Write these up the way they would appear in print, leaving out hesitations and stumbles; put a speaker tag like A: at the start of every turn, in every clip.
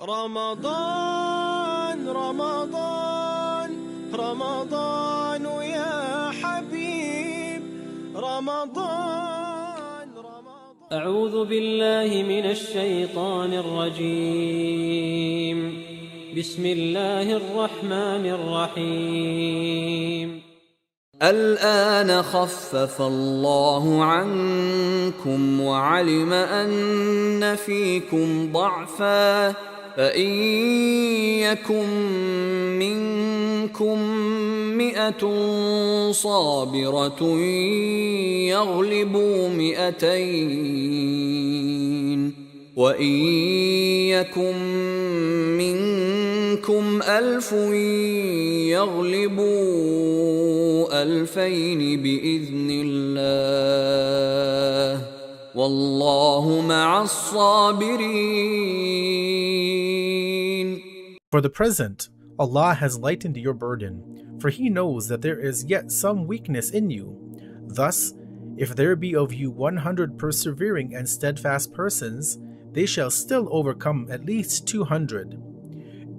A: رمضان رمضان رمضان يا حبيب رمضان
B: أعوذ بالله من الشيطان الرجيم بسم الله الرحمن الرحيم
C: الآن خفف الله عنكم وعلم أن فيكم ضعفا فإن يكن منكم 100 صابرة يغلبوا 200 وإن يكن منكم 1000 يغلبوا 2000 بإذن الله والله مع الصابرين.
D: For the present, Allah has lightened your burden, for He knows that there is yet some weakness in you. Thus, if there be of you 100 persevering and steadfast persons, they shall still overcome at least 200.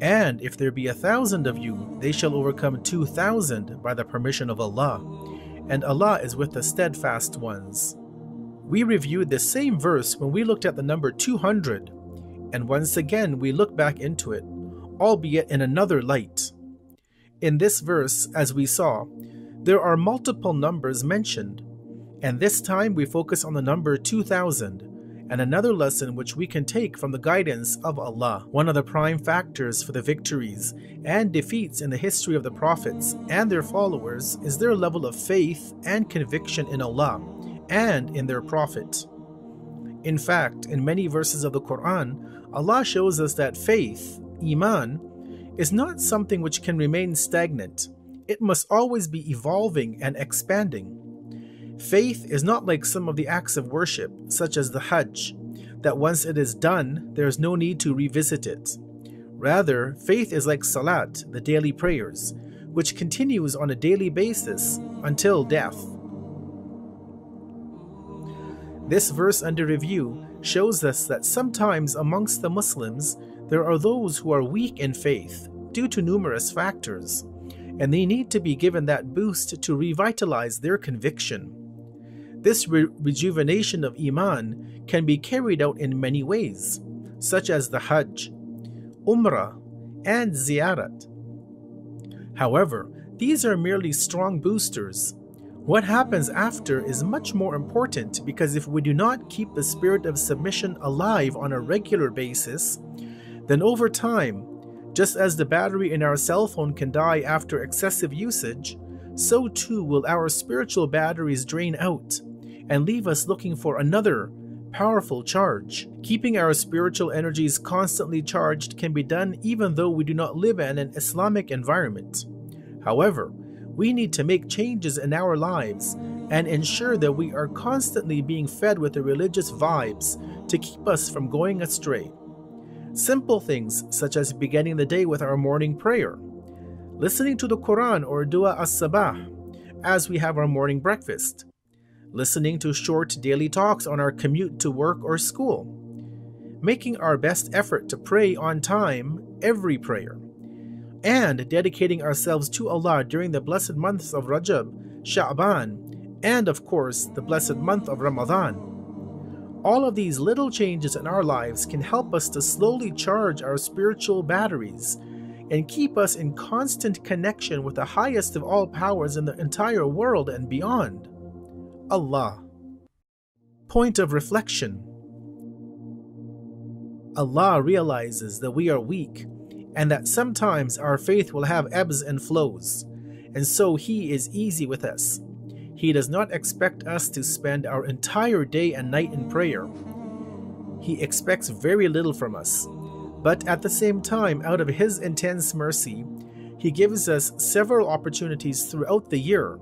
D: And if there be 1,000 of you, they shall overcome 2,000 by the permission of Allah, and Allah is with the steadfast ones. We reviewed the same verse when we looked at the number 200, and once again we look back into it, albeit in another light. In this verse, as we saw, there are multiple numbers mentioned, and this time we focus on the number 2,000, and another lesson which we can take from the guidance of Allah. One of the prime factors for the victories and defeats in the history of the prophets and their followers is their level of faith and conviction in Allah and in their prophet. In fact, in many verses of the Quran, Allah shows us that faith, Iman, is not something which can remain stagnant. It must always be evolving and expanding. Faith is not like some of the acts of worship, such as the Hajj, that once it is done, there is no need to revisit it. Rather, faith is like Salat, the daily prayers, which continues on a daily basis until death. This verse under review shows us that sometimes amongst the Muslims, there are those who are weak in faith due to numerous factors, and they need to be given that boost to revitalize their conviction. This rejuvenation of Iman can be carried out in many ways, such as the Hajj, Umrah, and Ziyarat. However, these are merely strong boosters. What happens after is much more important, because if we do not keep the spirit of submission alive on a regular basis, then over time, just as the battery in our cell phone can die after excessive usage, so too will our spiritual batteries drain out and leave us looking for another powerful charge. Keeping our spiritual energies constantly charged can be done even though we do not live in an Islamic environment. However, we need to make changes in our lives and ensure that we are constantly being fed with the religious vibes to keep us from going astray. Simple things such as beginning the day with our morning prayer, listening to the Quran or Dua as-Sabah as we have our morning breakfast, listening to short daily talks on our commute to work or school, making our best effort to pray on time every prayer, and dedicating ourselves to Allah during the blessed months of Rajab, Sha'ban, and of course the blessed month of Ramadan. All of these little changes in our lives can help us to slowly charge our spiritual batteries and keep us in constant connection with the highest of all powers in the entire world and beyond, Allah. Point of reflection. Allah realizes that we are weak and that sometimes our faith will have ebbs and flows, and so He is easy with us. He does not expect us to spend our entire day and night in prayer. He expects very little from us, but at the same time, out of His intense mercy, He gives us several opportunities throughout the year,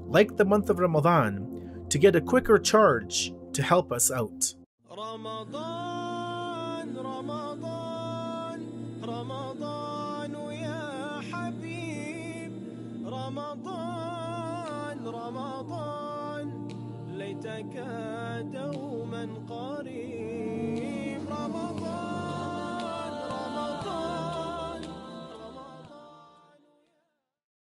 D: like the month of Ramadan, to get a quicker charge to help us out.
A: Ramadan, Ramadan, Ramadan ya habib, Ramadan, Ramadan, laytaka dawman qarib.